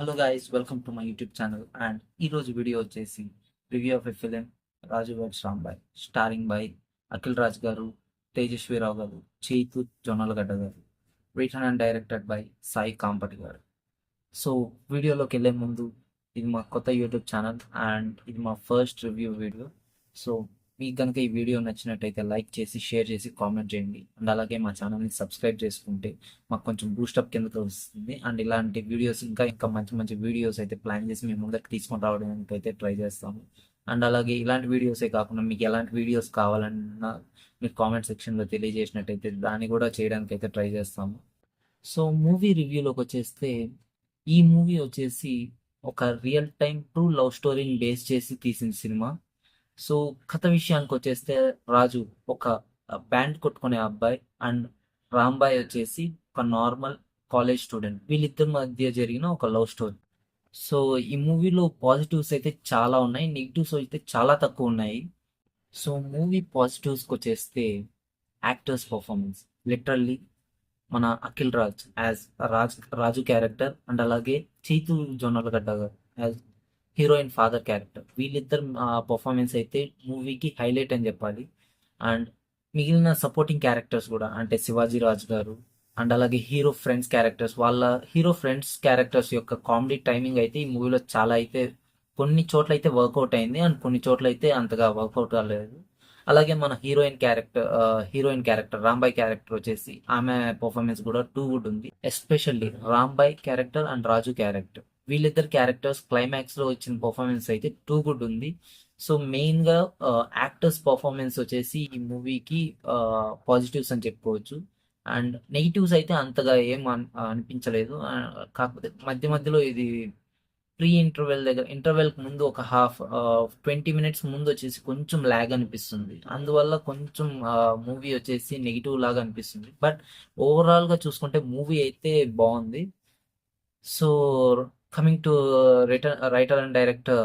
Hello guys, welcome to my YouTube channel. And ఈరోజు video వచ్చేసి review of a film Raju weds Rambai, starring by Akhil Raj garu, Tejaswi Rao garu, Chaitu Jonnalagadda garu, written and directed by Sai Kampati garu. So వీడియోలోకి వెళ్ళే ముందు, ఇది మా కొత్త యూట్యూబ్ ఛానల్ అండ్ ఇది మా ఫస్ట్ రివ్యూ వీడియో. సో మీకు కనుక ఈ వీడియో నచ్చినట్టయితే లైక్ చేసి, షేర్ చేసి, కామెంట్ చేయండి. అండ్ అలాగే మా ఛానల్ని సబ్స్క్రైబ్ చేసుకుంటే మాకు కొంచెం బూస్టప్ కిందకి వస్తుంది. అండ్ ఇలాంటి వీడియోస్ ఇంకా ఇంకా మంచి మంచి వీడియోస్ అయితే ప్లాన్ చేసి మేము ముందరికి తీసుకొని రావడానికి అయితే ట్రై చేస్తాము. అండ్ అలాగే ఇలాంటి వీడియోసే కాకుండా మీకు ఎలాంటి వీడియోస్ కావాలన్నా మీరు కామెంట్ సెక్షన్లో తెలియజేసినట్టయితే దాన్ని కూడా చేయడానికి అయితే ట్రై చేస్తాము. సో మూవీ రివ్యూలోకి వచ్చేస్తే, ఈ మూవీ వచ్చేసి ఒక రియల్ టైం ట్రూ లవ్ స్టోరీని బేస్ చేసి తీసిన సినిమా. సో కథ విషయానికి వచ్చేస్తే, రాజు ఒక బ్యాండ్ కొట్టుకునే అబ్బాయి అండ్ రాంబాయ్ వచ్చేసి ఒక నార్మల్ కాలేజ్ స్టూడెంట్. వీళ్ళిద్దరి మధ్య జరిగిన ఒక లవ్ స్టోరీ. సో ఈ మూవీలో పాజిటివ్స్ అయితే చాలా ఉన్నాయి, నెగిటివ్స్ అయితే చాలా తక్కువ ఉన్నాయి. సో మూవీ పాజిటివ్స్కి వచ్చేస్తే, యాక్టర్స్ పర్ఫార్మెన్స్ లిటరల్లీ మన Akhil Raj as Raju character and అలాగే చైతు జొన్నలగడ్డ గారు యాజ్ హీరోయిన్ ఫాదర్ క్యారెక్టర్, వీళ్ళిద్దరు పర్ఫార్మెన్స్ అయితే మూవీకి హైలైట్ అని చెప్పాలి. అండ్ మిగిలిన సపోర్టింగ్ క్యారెక్టర్స్ కూడా, అంటే శివాజీ రాజ్ గారు అండ్ అలాగే హీరో ఫ్రెండ్స్ క్యారెక్టర్స్, వాళ్ళ హీరో ఫ్రెండ్స్ క్యారెక్టర్స్ యొక్క కామెడీ టైమింగ్ అయితే ఈ మూవీలో చాలా అయితే కొన్ని చోట్ల అయితే వర్కౌట్ అయింది అండ్ కొన్ని చోట్ల అయితే అంతగా వర్కౌట్ అవ్వలేదు. అలాగే మన హీరోయిన్ క్యారెక్టర్ రాంబాయ్ క్యారెక్టర్ వచ్చేసి ఆమె పర్ఫార్మెన్స్ కూడా టూ గుడ్ ఉంది. Especially Rambai character and Raju character, వీళ్ళిద్దరు క్యారెక్టర్స్ క్లైమాక్స్ లో ఇచ్చిన పర్ఫార్మెన్స్ అయితే టూ గుడ్ ఉంది. సో మెయిన్ గా యాక్టర్స్ పర్ఫార్మెన్స్ వచ్చేసి ఈ మూవీకి పాజిటివ్స్ అని చెప్పుకోవచ్చు. అండ్ నెగిటివ్స్ అయితే అంతగా ఏం అనిపించలేదు. కాకపోతే మధ్య మధ్యలో ఇది ప్రీ ఇంటర్వెల్ దగ్గర, ఇంటర్వెల్ ముందు ఒక 20 minutes ముందు వచ్చేసి కొంచెం ల్యాగ్ అనిపిస్తుంది. అందువల్ల కొంచెం మూవీ వచ్చేసి నెగిటివ్ లాగా అనిపిస్తుంది. బట్ ఓవరాల్ గా చూసుకుంటే మూవీ అయితే బాగుంది. So coming to writer and director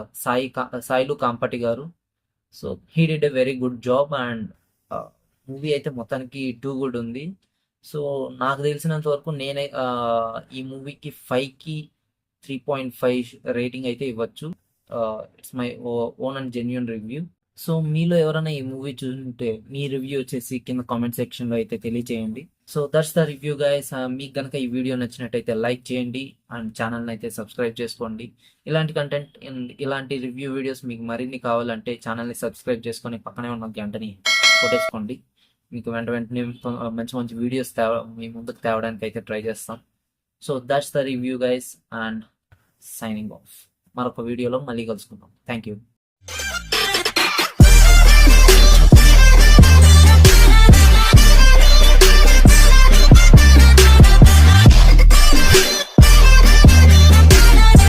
Sailu Kampati garu. So he did a very good job and movie అయితే మొత్తానికి టూ గుడ్ ఉంది. సో నాకు తెలిసినంత వరకు నేనే ఈ మూవీకి 5కి 3.5 రేటింగ్ అయితే ఇవ్వచ్చు. It's my own and genuine review. So మీలో ఎవరైనా ఈ మూవీ చూస్తుంటే మీ రివ్యూ వచ్చేసి కింద కామెంట్ సెక్షన్ లో అయితే తెలియజేయండి. So that's the review guys. మీకు కనుక ఈ వీడియో నచ్చినట్టయితే లైక్ చేయండి అండ్ ఛానల్ని అయితే సబ్స్క్రైబ్ చేసుకోండి. ఇలాంటి కంటెంట్, ఇలాంటి రివ్యూ వీడియోస్ మీకు మరిన్ని కావాలంటే ఛానల్ని సబ్స్క్రైబ్ చేసుకొని పక్కనే ఉన్న గంటని కొట్టేసుకోండి. మీకు వెంటనే మంచి మంచి వీడియోస్ మీ ముందుకు తేవడానికి అయితే ట్రై చేస్తాం. So that's the review guys and signing off. మరొక వీడియోలో మళ్ళీ కలుసుకుందాం. Thank you.